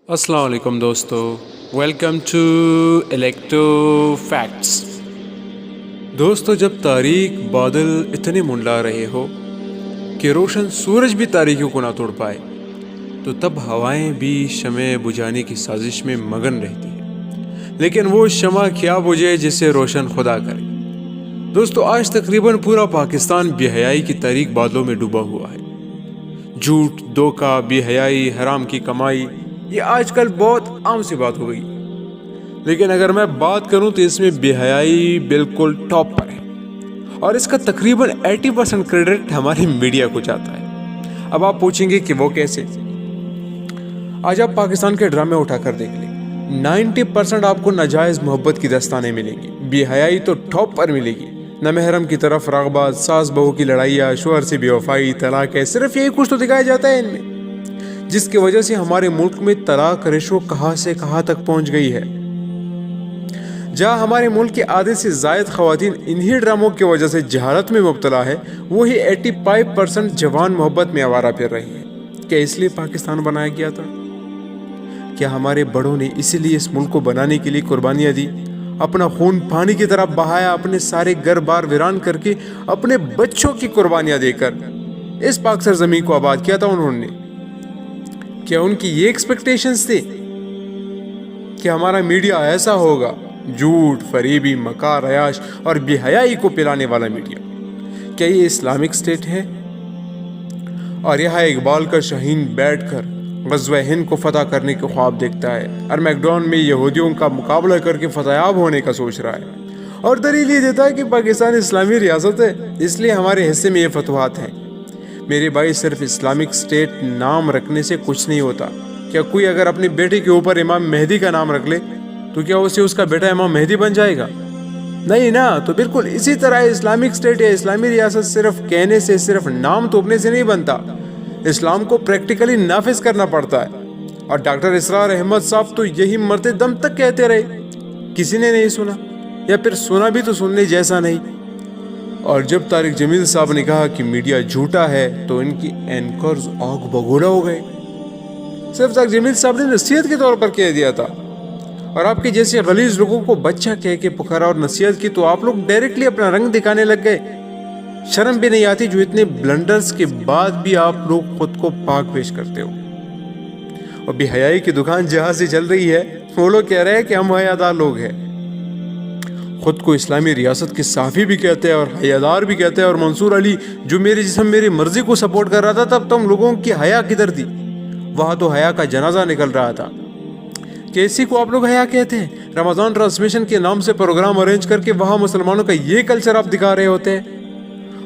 السلام علیکم دوستو، ویلکم ٹو الیکٹو فیکٹس۔ دوستو، جب تاریک بادل اتنے منڈلا رہے ہو کہ روشن سورج بھی تاریکیوں کو نہ توڑ پائے، تو تب ہوائیں بھی شمع بجھانے کی سازش میں مگن رہتی ہے، لیکن وہ شمع کیا بجھے جسے روشن خدا کرے۔ دوستو، آج تقریباً پورا پاکستان بے حیائی کی تاریک بادلوں میں ڈوبا ہوا ہے۔ جھوٹ، دھوکہ، بے حیائی، حرام کی کمائی، یہ آج کل بہت عام سی بات ہو گئی۔ لیکن اگر میں بات کروں تو اس میں بے حیائی بالکل ٹاپ پر ہے، اور اس کا تقریباً 80% کریڈٹ ہماری میڈیا کو جاتا ہے۔ اب آپ پوچھیں گے کہ وہ کیسے؟ آج آپ پاکستان کے ڈرامے اٹھا کر دیکھ لیں، 90% آپ کو ناجائز محبت کی داستانیں ملیں گی، بے حیائی تو ٹاپ پر ملے گی۔ نہ محرم کی طرف رغبت، ساس بہو کی لڑائیاں، شوہر سے بے وفائی، طلاق ہے، صرف یہی کچھ تو دکھایا جاتا ہے ان میں، جس کی وجہ سے ہمارے ملک میں طلاق ریشو کہاں سے کہاں تک پہنچ گئی ہے۔ جہاں ہمارے ملک کے آدھے سے زائد خواتین انہی ڈراموں کی وجہ سے جہالت میں مبتلا ہے، وہی 85% جوان محبت میں آوارہ پھر رہی ہے۔ کیا اس لیے پاکستان بنایا گیا تھا؟ کیا ہمارے بڑوں نے اسی لیے اس ملک کو بنانے کے لیے قربانیاں دی، اپنا خون پانی کی طرح بہایا، اپنے سارے گھر بار ویران کر کے، اپنے بچوں کی قربانیاں دے کر اس پاک سرزمین کو آباد کیا تھا انہوں نے؟ کیا ان کی یہ ایکسپیکٹیشنز تھے کہ ہمارا میڈیا ایسا ہوگا؟ جھوٹ، فریبی، مکار، عیاش اور بے حیائی کو پلانے والا میڈیا۔ کیا یہ اسلامک اسٹیٹ ہے؟ اور یہاں اقبال کا شاہین بیٹھ کر غزوہ ہند کو فتح کرنے کے خواب دیکھتا ہے، اور میکڈون میں یہودیوں کا مقابلہ کر کے فتح یاب ہونے کا سوچ رہا ہے، اور دلیل یہ دیتا ہے کہ پاکستان اسلامی ریاست ہے، اس لیے ہمارے حصے میں یہ فتوحات ہیں۔ میرے بھائی، صرف اسلامک اسٹیٹ نام رکھنے سے کچھ نہیں ہوتا۔ کیا کوئی اگر اپنے بیٹے کے اوپر امام مہدی کا نام رکھ لے تو کیا اسے اس کا بیٹا امام مہدی بن جائے گا؟ نہیں نا۔ تو بالکل اسی طرح اسلامک اسٹیٹ یا اسلامی ریاست صرف کہنے سے، صرف نام توپنے سے نہیں بنتا، اسلام کو پریکٹیکلی نافذ کرنا پڑتا ہے۔ اور ڈاکٹر اسرار احمد صاحب تو یہی مرتے دم تک کہتے رہے، کسی نے نہیں سنا، یا پھر سنا بھی تو سننے جیسا نہیں۔ اور جب طارق جمیل صاحب نے کہا کہ میڈیا جھوٹا ہے تو ان کی اینکرز آگ بگولا ہو گئے۔ صرف طارق جمیل صاحب نے نصیحت کے طور پر کہہ دیا تھا، اور آپ کے جیسے غلیظ لوگوں کو بچہ کہہ کے پکارا اور نصیحت کی تو آپ لوگ ڈائریکٹلی اپنا رنگ دکھانے لگ گئے۔ شرم بھی نہیں آتی جو اتنے بلنڈرز کے بعد بھی آپ لوگ خود کو پاک پیش کرتے ہو۔ اور بے حیائی کی دکان جہاں سے چل رہی ہے، وہ لوگ کہہ رہے ہیں کہ ہم حیادار لوگ ہیں، خود کو اسلامی ریاست کے صحافی بھی کہتے ہیں اور حیادار بھی کہتے ہیں۔ اور منصور علی جو میرے جسم میری مرضی کو سپورٹ کر رہا تھا، تب تم لوگوں کی حیا کدھر تھی؟ وہاں تو حیا کا جنازہ نکل رہا تھا۔ کیسی کو آپ لوگ حیا کہتے ہیں؟ رمضان ٹرانسمیشن کے نام سے پروگرام ارینج کر کے وہاں مسلمانوں کا یہ کلچر آپ دکھا رہے ہوتے ہیں،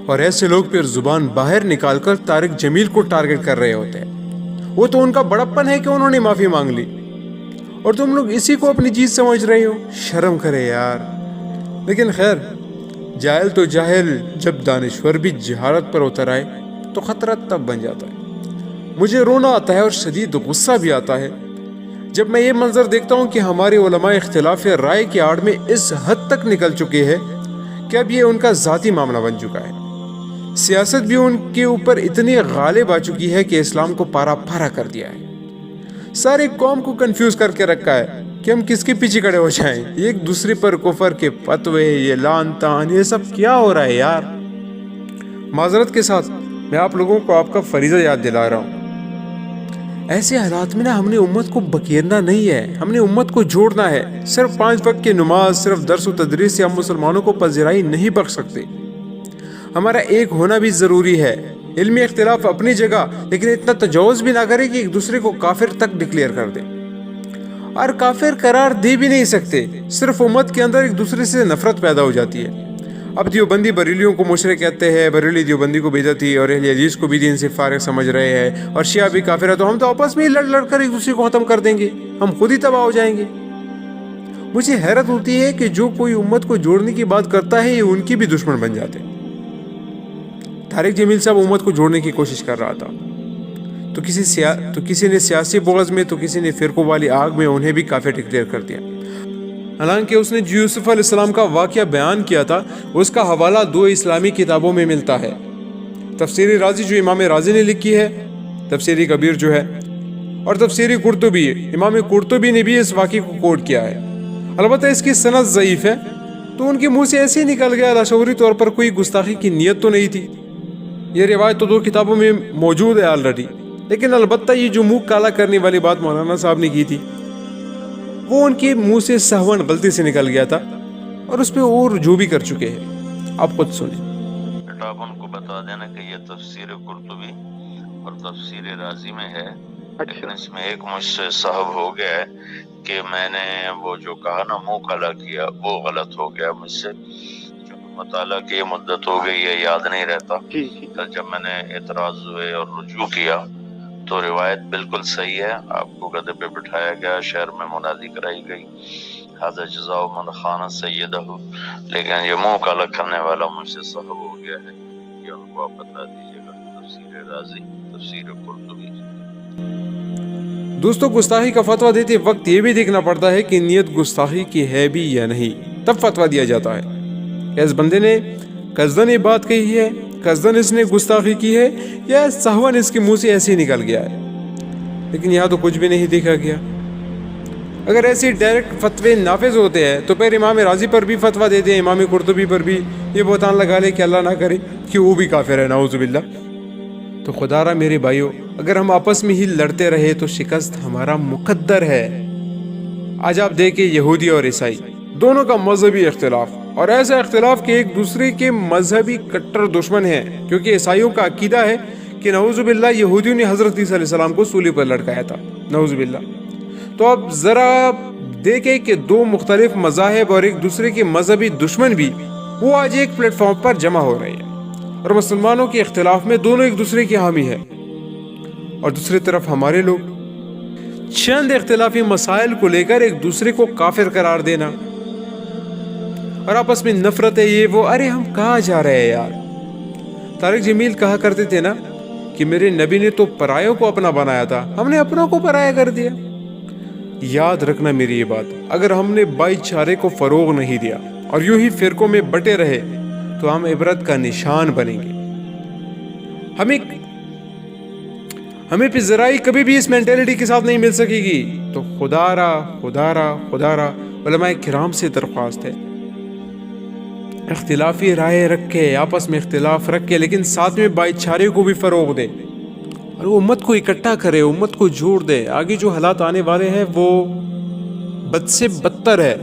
اور ایسے لوگ پھر زبان باہر نکال کر طارق جمیل کو ٹارگٹ کر رہے ہوتے ہیں۔ وہ تو ان کا بڑپن ہے کہ انہوں نے معافی مانگ لی، اور تم لوگ اسی کو اپنی چیز سمجھ رہے ہو۔ شرم کرے یار۔ لیکن خیر، جاہل تو جاہل، جب دانشور بھی جہالت پر اتر آئے تو خطرہ تب بن جاتا ہے۔ مجھے رونا آتا ہے اور شدید غصہ بھی آتا ہے جب میں یہ منظر دیکھتا ہوں کہ ہمارے علماء اختلاف رائے کی آڑ میں اس حد تک نکل چکے ہیں کہ اب یہ ان کا ذاتی معاملہ بن چکا ہے۔ سیاست بھی ان کے اوپر اتنی غالب آ چکی ہے کہ اسلام کو پارا پارا کر دیا ہے، سارے قوم کو کنفیوز کر کے رکھا ہے کہ ہم کس کے پیچھے کھڑے ہو جائیں۔ ایک دوسرے پر کفر کے فتوے، یہ لعن طعن، یہ سب کیا ہو رہا ہے یار؟ معذرت کے ساتھ میں آپ لوگوں کو آپ کا فریضہ یاد دلا رہا ہوں۔ ایسے حالات میں ہم نے امت کو بکیرنا نہیں ہے، ہم نے امت کو جوڑنا ہے۔ صرف 5 وقت کی نماز، صرف درس و تدریس سے ہم مسلمانوں کو پذیرائی نہیں بخش سکتے۔ ہمارا ایک ہونا بھی ضروری ہے۔ علمی اختلاف اپنی جگہ، لیکن اتنا تجاوز بھی نہ کرے کہ ایک دوسرے کو کافر تک ڈکلیئر کر دے، اور کافر قرار دے بھی نہیں سکتے۔ صرف امت کے اندر ایک دوسرے سے نفرت پیدا ہو جاتی ہے۔ اب دیوبندی بریلیوں کو مشرک کہتے ہیں، بریلی دیوبندی کو بدعتی اور اہل حدیث کو بھی دین سے فارغ سمجھ رہے ہیں، اور شیعہ بھی کافر ہے، تو ہم تو آپس میں ہی لڑ لڑ کر ایک دوسرے کو ختم کر دیں گے، ہم خود ہی تباہ ہو جائیں گے۔ مجھے حیرت ہوتی ہے کہ جو کوئی امت کو جوڑنے کی بات کرتا ہے، یہ ان کی بھی دشمن بن جاتے ہیں۔ طارق جمیل صاحب امت کو جوڑنے کی کوشش کر رہا تھا، تو کسی نے سیاسی بغض میں، تو کسی نے فرقوں والی آگ میں انہیں بھی کافر ڈکلیئر کر دیا۔ حالانکہ اس نے جو یوسف علیہ السلام کا واقعہ بیان کیا تھا، اس کا حوالہ 2 اسلامی کتابوں میں ملتا ہے، تفسیر رازی جو امام رازی نے لکھی ہے، تفسیر کبیر جو ہے، اور تفسیر قرطبی امام قرطبی نے بھی اس واقعے کو کوٹ کیا ہے. البتہ اس کی سند ضعیف ہے، تو ان کے منہ سے ایسے ہی نکل گیا، لاشعوری طور پر کوئی گستاخی کی نیت تو نہیں تھی. یہ روایت تو 2 کتابوں میں موجود ہے آلریڈی، لیکن البتہ یہ جو منہ کالا کرنے والی بات مولانا صاحب نے کی تھی وہ ان کے منہ سے سہون غلطی سے نکل گیا تھا، اور اس پہ اور رجوع بھی کر چکے ہیں. آپ خود سنیں. آپ ان کو بتا دینا کہ یہ تفسیر قرطبی اور تفسیر رازی میں ہے، لیکن اس میں ایک مجھ سے صاحب ہو گیا ہے کہ میں نے وہ جو کہا نا منہ کالا کیا، وہ غلط ہو گیا مجھ سے. مطالعہ کی مدت ہو گئی ہے، یاد نہیں رہتا. کل جب میں نے اعتراض ہوئے اور رجوع کیا تو روایت بالکل صحیح ہے. آپ کو گدھے پہ بٹھایا گیا، شہر میں منادی کرائی گئی، ھذا جزاء من خان سیدہ، لیکن یہ منہ کالا کرنے والا مجھ سے صاحب ہو گیا ہے. یہ ان کو آپ بتا دیجیے گا. تفسیر رازی، تفسیر قرطبی. دوستوں، گستاخی کا فتویٰ دیتے وقت یہ بھی دیکھنا پڑتا ہے کہ نیت گستاخی کی ہے بھی یا نہیں، تب فتویٰ دیا جاتا ہے. اس بندے نے قصدن یہ بات کہی ہے، قصدن اس نے گستاخی کی ہے، یا سہون اس کے منہ سے ایسے ہی نکل گیا ہے. لیکن یہاں تو کچھ بھی نہیں دیکھا گیا. اگر ایسے ڈائریکٹ فتوے نافذ ہوتے ہیں تو پھر امام راضی پر بھی فتویٰ دیتے ہیں، امام قرطبی پر بھی یہ بہتان لگا لے کہ اللہ نہ کرے کہ وہ بھی کافر ہے، نعوذ باللہ. تو خدا را میرے بھائیو، اگر ہم آپس میں ہی لڑتے رہے تو شکست ہمارا مقدر ہے. آج آپ دیکھیں یہودی اور عیسائی دونوں کا مذہبی اختلاف، اور ایسا اختلاف کہ ایک دوسرے کے مذہبی کٹر دشمن ہیں، کیونکہ عیسائیوں کا عقیدہ ہے کہ نعوذ باللہ یہودیوں نے حضرت عیسیٰ علیہ السلام کو سولی پر لٹکایا تھا، نعوذ باللہ. تو اب ذرا دیکھیں کہ 2 مختلف مذاہب اور ایک دوسرے کے مذہبی دشمن بھی وہ آج ایک پلیٹ فارم پر جمع ہو رہے ہیں، اور مسلمانوں کے اختلاف میں دونوں ایک دوسرے کے حامی ہیں. اور دوسری طرف ہمارے لوگ چند اختلافی مسائل کو لے کر ایک دوسرے کو کافر قرار دینا، اور آپس میں نفرت ہے، یہ وہ. ارے ہم کہاں جا رہے ہیں یار؟ طارق جمیل کہا کرتے تھے نا کہ میرے نبی نے تو پرایوں کو اپنا بنایا تھا، ہم نے اپنوں کو پرایا کر دیا. یاد رکھنا میری یہ بات، اگر ہم نے بھائی چارے کو فروغ نہیں دیا اور یوں ہی فرقوں میں بٹے رہے تو ہم عبرت کا نشان بنیں گے. ہمیں پہ ذرائع کبھی بھی اس مینٹیلٹی کے ساتھ نہیں مل سکے گی. تو خدا را علماء کرام سے درخواست ہے، اختلافی رائے رکھے، آپس میں اختلاف رکھے، لیکن ساتھ میں بھائی چارے کو بھی فروغ دے اور امت کو اکٹھا کرے، امت کو جوڑ دے. آگے جو حالات آنے والے ہیں وہ بد سے بدتر ہے،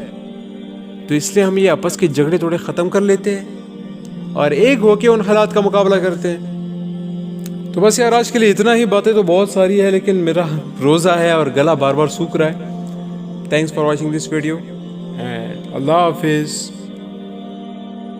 تو اس لیے ہم یہ آپس کے جھگڑے تھوڑے ختم کر لیتے ہیں اور ایک ہو کے ان حالات کا مقابلہ کرتے ہیں. تو بس یار آج کے لیے اتنا ہی. باتیں تو بہت ساری ہے لیکن میرا روزہ ہے اور گلا بار بار سوکھ رہا ہے. Thanks for watching this video and اللہ حافظ.